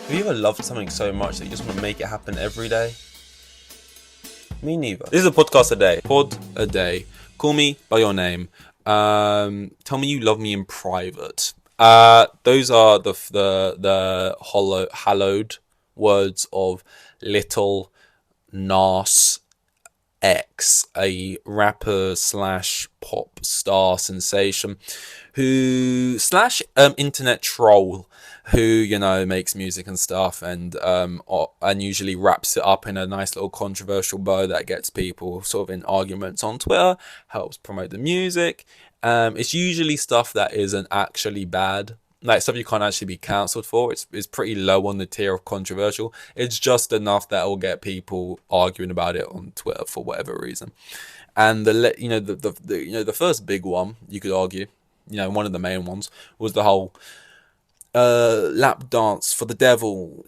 Have you ever loved something so much that you just want to make it happen every day? Me neither. This is a podcast a day. Pod a day. Call me by your name. Tell me you love me in private. Those are the hallowed words of Little Nas X, a rapper slash pop star sensation, who slash internet troll, who makes music and stuff, and usually wraps it up in a nice little controversial bow that gets people sort of in arguments on Twitter, helps promote the music. It's usually stuff that isn't actually bad, like stuff you can't actually be cancelled for. It's pretty low on the tier of controversial. It's just enough that will get people arguing about it on Twitter for whatever reason. And the first big one, you could argue, one of the main ones, was the whole lap dance for the devil,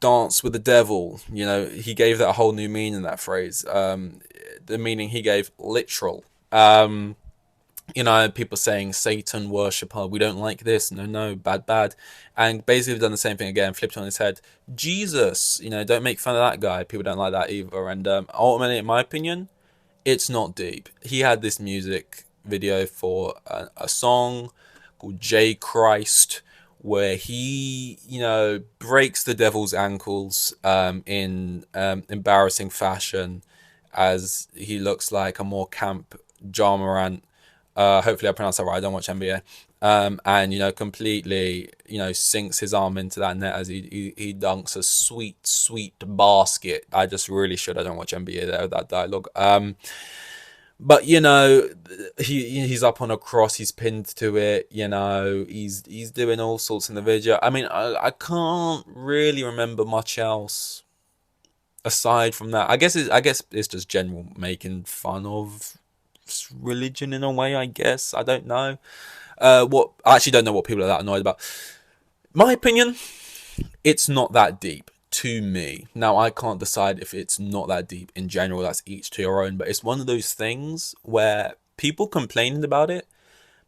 dance with the devil. He gave that a whole new meaning, that phrase. The meaning he gave, literal. People saying Satan worshipper, we don't like this, no, bad. And basically done the same thing again, flipped on his head. Jesus, don't make fun of that guy. People don't like that either. And ultimately, in my opinion, it's not deep. He had this music video for a song called J Christ, where he, breaks the devil's ankles in embarrassing fashion, as he looks like a more camp Ja Morant. Hopefully I pronounced that right. I don't watch NBA. And completely sinks his arm into that net as he dunks a sweet basket. I just really should. I don't watch NBA there, that dialogue. But he's up on a cross, he's pinned to it, he's doing all sorts in the video. I mean, I can't really remember much else aside from that. I guess it's just general making fun of religion in a way, I guess. I don't know. I actually don't know what people are that annoyed about. My opinion, it's not that deep to me. Now, I can't decide if it's not that deep in general. That's each to your own. But it's one of those things where people complaining about it,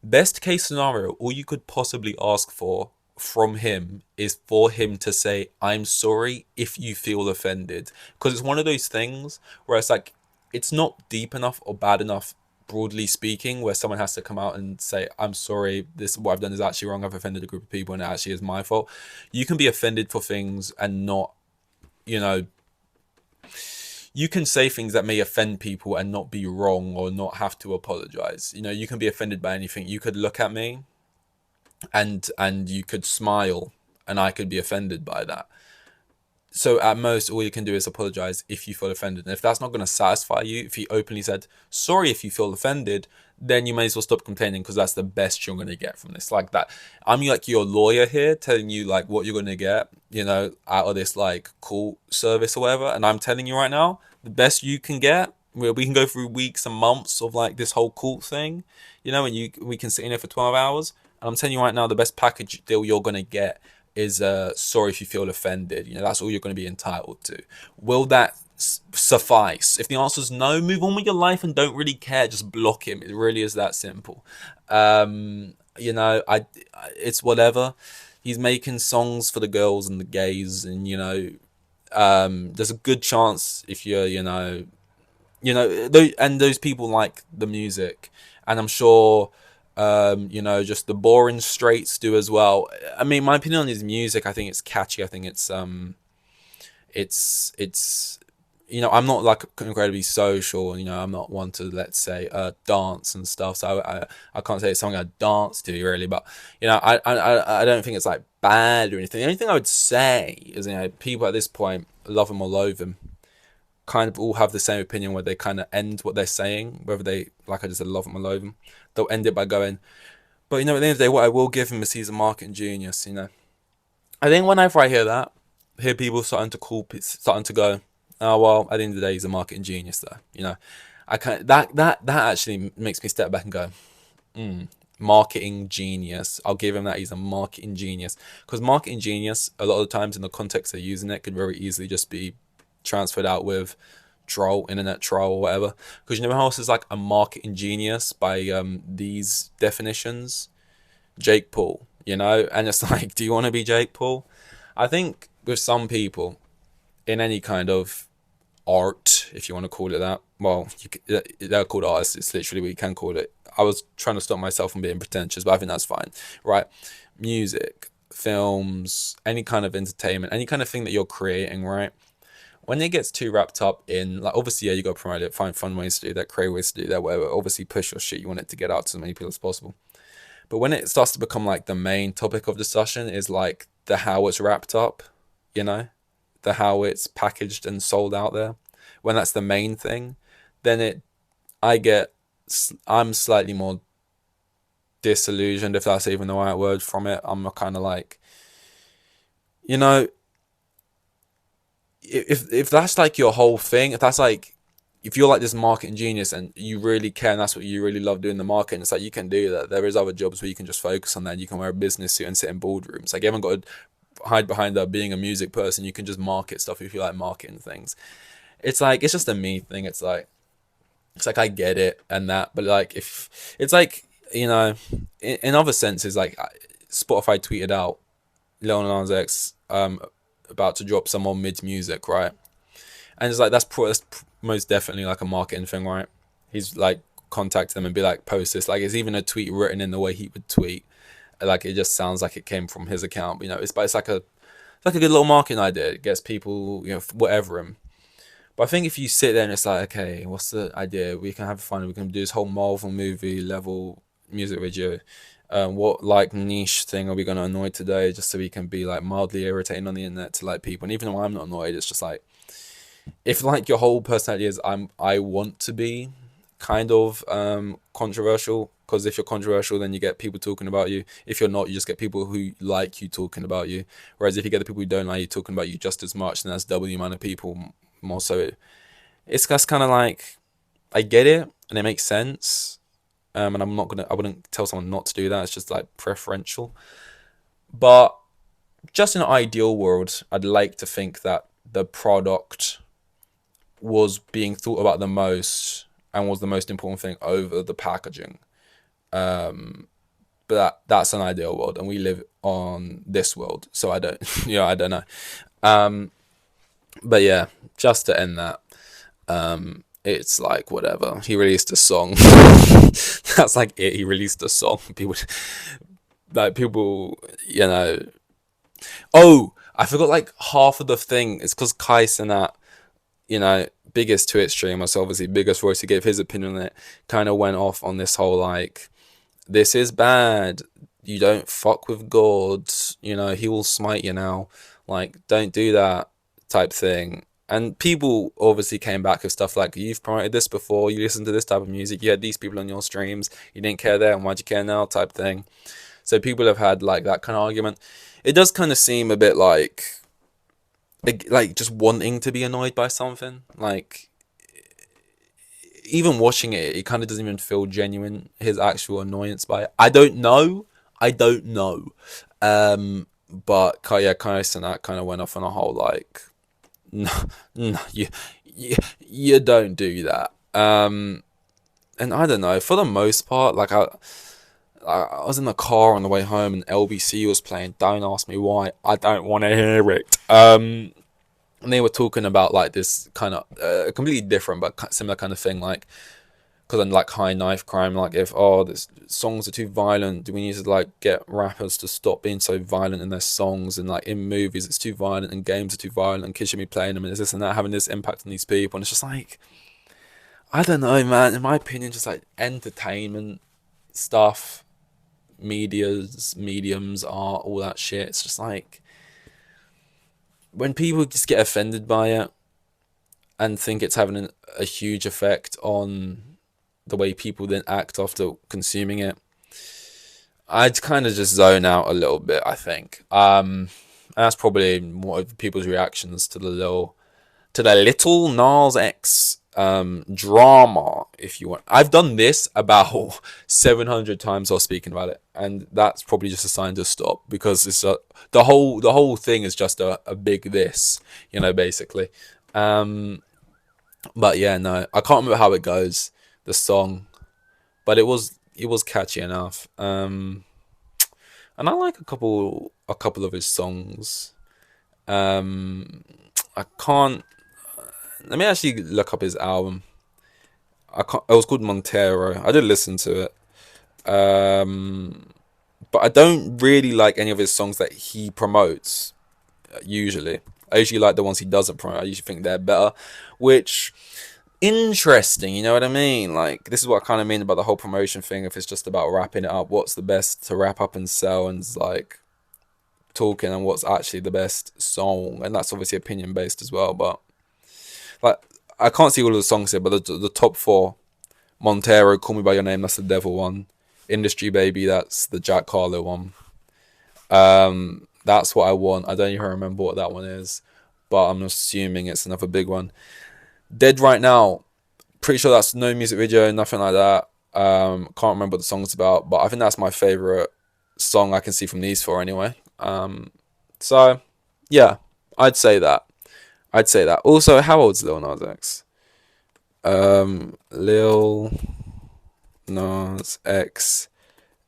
best case scenario, all you could possibly ask for from him is for him to say, I'm sorry if you feel offended. Because it's one of those things where it's like, it's not deep enough or bad enough, broadly speaking, where someone has to come out and say, I'm sorry, this what I've done is actually wrong, I've offended a group of people and it actually is my fault. You can be offended for things and not, you can say things that may offend people and not be wrong or not have to apologize. You can be offended by anything. You could look at me and you could smile and I could be offended by that. So at most, all you can do is apologize if you feel offended. And if that's not going to satisfy you, if he openly said, sorry if you feel offended, then you may as well stop complaining, because that's the best you're going to get from this. Like that. I'm like your lawyer here telling you like what you're going to get, out of this like court service or whatever. And I'm telling you right now, the best you can get, where we can go through weeks and months of like this whole court thing, and we can sit in here for 12 hours. And I'm telling you right now, the best package deal you're going to get is sorry if you feel offended. That's all you're going to be entitled to. Will that suffice? If the answer is no, move on with your life and don't really care. Just block him. It really is that simple. It's whatever. He's making songs for the girls and the gays, and there's a good chance if you're those people like the music, and I'm sure just the boring straights do as well. I mean, my opinion on his music, I think it's catchy. I think it's I'm not like incredibly social. I'm not one to, let's say, dance and stuff. So I can't say it's something I dance to really. But I don't think it's like bad or anything. The only thing I would say is people at this point, love him or loathe him, kind of all have the same opinion, where they kind of end what they're saying, whether they, like I just said, love him or loathe him. They'll end it by going, but at the end of the day, what I will give him is he's a marketing genius. I think whenever I hear people starting to go, oh well, at the end of the day, he's a marketing genius though. I can't, that actually makes me step back and go, marketing genius. I'll give him that. He's a marketing genius, because marketing genius, a lot of the times in the context they're using it, could very easily just be transferred out with internet troll or whatever. Because how else is like a marketing genius by these definitions? Jake Paul, and it's like, do you want to be Jake Paul? I think with some people in any kind of art, if you want to call it that, well, they're called artists. It's literally what you can call it. I was trying to stop myself from being pretentious, but I think that's fine, right? Music, films, any kind of entertainment, any kind of thing that you're creating, right? When it gets too wrapped up in, like, obviously, yeah, you got to promote it, find fun ways to do that, create ways to do that, whatever. Obviously, push your shit. You want it to get out to as many people as possible. But when it starts to become like the main topic of discussion is like the how it's wrapped up, you know, the how it's packaged and sold out there. When that's the main thing, then I get, I'm slightly more disillusioned, if that's even the right word, from it. I'm kind of like, you know, if that's like your whole thing, if that's like, if you're like this marketing genius and you really care and that's what you really love doing, the marketing, it's like you can do that. There is other jobs where you can just focus on that. You can wear a business suit and sit in boardrooms. Like, you haven't got to hide behind being a music person. You can just market stuff if you like marketing things. It's like, it's just a me thing. It's like I get it and that, but like, if it's like, you know, in other senses, like Spotify tweeted out Lil Nas X about to drop some more mid music, right? And it's like that's most definitely like a marketing thing, right? He's like contact them and be like, post this. Like, it's even a tweet written in the way he would tweet. Like, it just sounds like it came from his account. But, you know, it's like a good little marketing idea. It gets people, you know, whatever him. But I think if you sit there and it's like, okay, what's the idea? We can have fun. We can do this whole Marvel movie level music video. What like niche thing are we gonna annoy today, just so we can be like mildly irritating on the internet to like people? And even though I'm not annoyed, it's just like, if like your whole personality is I want to be kind of controversial, because if you're controversial then you get people talking about you. If you're not, you just get people who like you talking about you. Whereas if you get the people who don't like you talking about you just as much, then that's double the amount of people more. So it's just kind of like, I get it and it makes sense. And I wouldn't tell someone not to do that. It's just like preferential. But just in an ideal world, I'd like to think that the product was being thought about the most and was the most important thing over the packaging. But that's an ideal world, and we live on this world, so I don't, I don't know. But yeah, just to end that, it's like whatever. He released a song. That's like it. He released a song. People, Oh, I forgot like half of the thing. It's because Kai Cenat, biggest Twitch streamer, so obviously biggest voice, to give his opinion on it, kind of went off on this whole like, this is bad. You don't fuck with God. He will smite you now. Like, don't do that type thing. And people obviously came back with stuff like, you've promoted this before, you listened to this type of music, you had these people on your streams, you didn't care there, and why'd you care now type thing. So people have had like that kind of argument. It does kind of seem a bit like just wanting to be annoyed by something. Like, even watching it, it kind of doesn't even feel genuine, his actual annoyance by it. I don't know. But yeah, Kai Cenat kind of went off on a whole like, no, no, you don't do that. And I don't know. For the most part, like I was in the car on the way home and LBC was playing. Don't ask me why. I don't want to hear it. And they were talking about like this kind of completely different but similar kind of thing, like, because I'm like high knife crime, like, if this songs are too violent, do we need to like get rappers to stop being so violent in their songs, and like in movies it's too violent and games are too violent and kids should be playing them, and this and that, having this impact on these people. And it's just like, I don't know, man. In my opinion, just like entertainment stuff, mediums, art, all that shit, it's just like, when people just get offended by it and think it's having a huge effect on the way people then act after consuming it, I'd kind of just zone out a little bit, I think. And that's probably more of people's reactions to the little Nas X drama, if you want. I've done this about 700 times while speaking about it, and that's probably just a sign to stop, because it's the whole thing is just a big this, basically. But yeah, no, I can't remember how it goes, the song, but it was catchy enough. And I like a couple of his songs. Um, I can't. Let me actually look up his album. I can't. It was called Montero. I did listen to it. Um, but I don't really like any of his songs that he promotes. Usually, I usually like the ones he doesn't promote. I usually think they're better, which interesting. You know what I mean? Like this is what I kind of mean about the whole promotion thing. If it's just about wrapping it up, what's the best to wrap up and sell, and like talking, and what's actually the best song, and that's obviously opinion based as well. But like, I can't see all of the songs here, but the top four: Montero, Call Me by Your Name, that's the Devil one. Industry Baby, that's the Jack Harlow one. That's What I Want. I don't even remember what that one is, but I'm assuming it's another big one. Dead Right Now, pretty sure that's no music video, nothing like that. Can't remember what the song's about, but I think that's my favorite song I can see from these four anyway. So yeah, I'd say that. I'd say that. Also, how old's Lil Nas X? Lil Nas X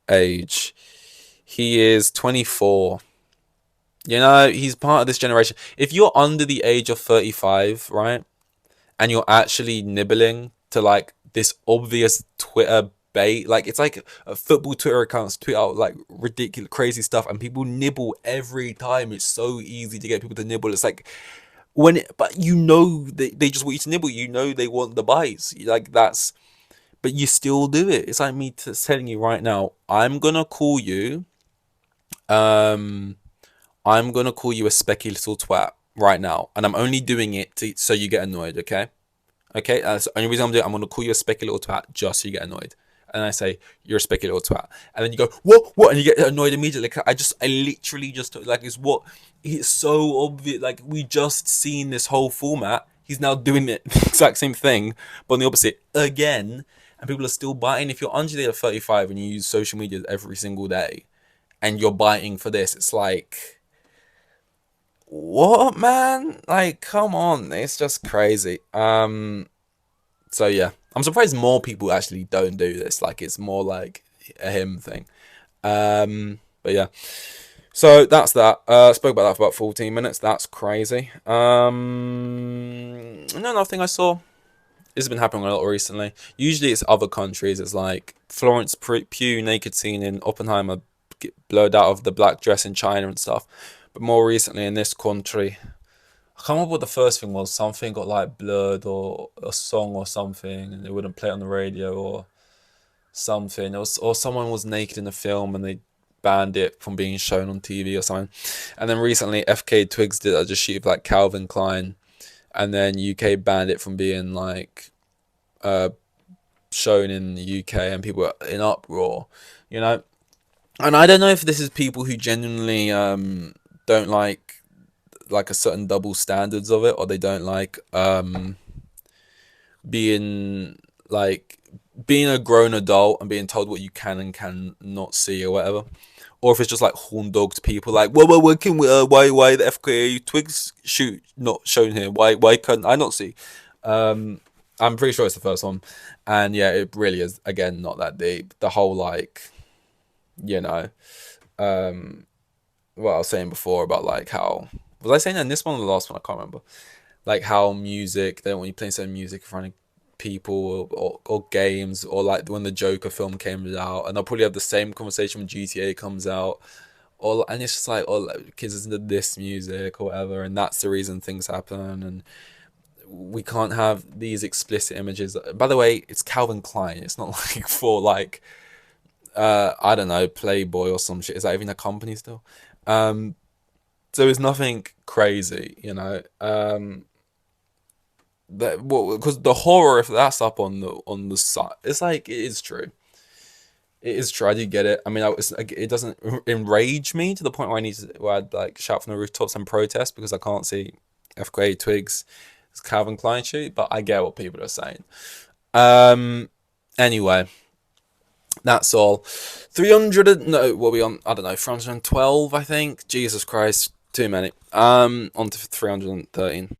age. He is 24. You know, he's part of this generation. If you're under the age of 35, right, and you're actually nibbling to like this obvious Twitter bait, like it's like football Twitter accounts tweet out like ridiculous, crazy stuff, and people nibble every time. It's so easy to get people to nibble. It's like but you know they just want you to nibble. You know they want the bites. Like that's, but you still do it. It's like me telling you right now. Um, I'm gonna call you a specky little twat right now, and I'm only doing it so you get annoyed. Okay, okay. That's the only reason I'm doing it. I'm gonna call you a specky little twat just so you get annoyed. And I say you're a specky little twat, and then you go what, and you get annoyed immediately. I literally just like it's so obvious. Like we just seen this whole format. He's now doing the exact same thing, but on the opposite again, and people are still biting. If you're under the age of 35 and you use social media every single day, and you're biting for this, it's like what, man? Like, come on, it's just crazy. So yeah, I'm surprised more people actually don't do this. Like, it's more like a him thing. But yeah, so that's that. Spoke about that for about 14 minutes. That's crazy. Another thing I saw. This has been happening a lot recently. Usually it's other countries. It's like Florence Pugh naked scene in Oppenheimer, get blurred out of the black dress in China and stuff. But more recently in this country, I can't remember what the first thing was. Something got like blurred, or a song or something, and they wouldn't play it on the radio or something. Or someone was naked in the film and they banned it from being shown on TV or something. And then recently FK Twigs did just shoot like Calvin Klein, and then UK banned it from being like shown in the UK, and people were in uproar, you know. And I don't know if this is people who genuinely don't like a certain double standards of it, or they don't like being like being a grown adult and being told what you can and can not see or whatever, or if it's just like horn dogged people like whoa can we, why the FKA Twigs shoot not shown here, why couldn't I not see. I'm pretty sure it's the first one, and yeah, it really is again not that deep. The whole like, you know, what I was saying before about like how was I saying that in this one or the last one? I can't remember. Like how music, they don't want you playing certain music in front of people, or games, or like when the Joker film came out, and I'll probably have the same conversation when GTA comes out, or and it's just like, oh, like, kids listen to this music or whatever, and that's the reason things happen, and we can't have these explicit images. By the way, it's Calvin Klein. It's not like for like I don't know, Playboy or some shit. Is that even a company still? So it's nothing crazy, you know. That because the horror, if that's up on the site, it's like it is true. It is true. I do get it. I mean, it doesn't enrage me to the point where I'd like shout from the rooftops and protest because I can't see FKA Twigs' Calvin Klein shoot. But I get what people are saying. Anyway, that's all. 300. No, what are we on? I don't know. 312. I think. Jesus Christ, too many. On to 313.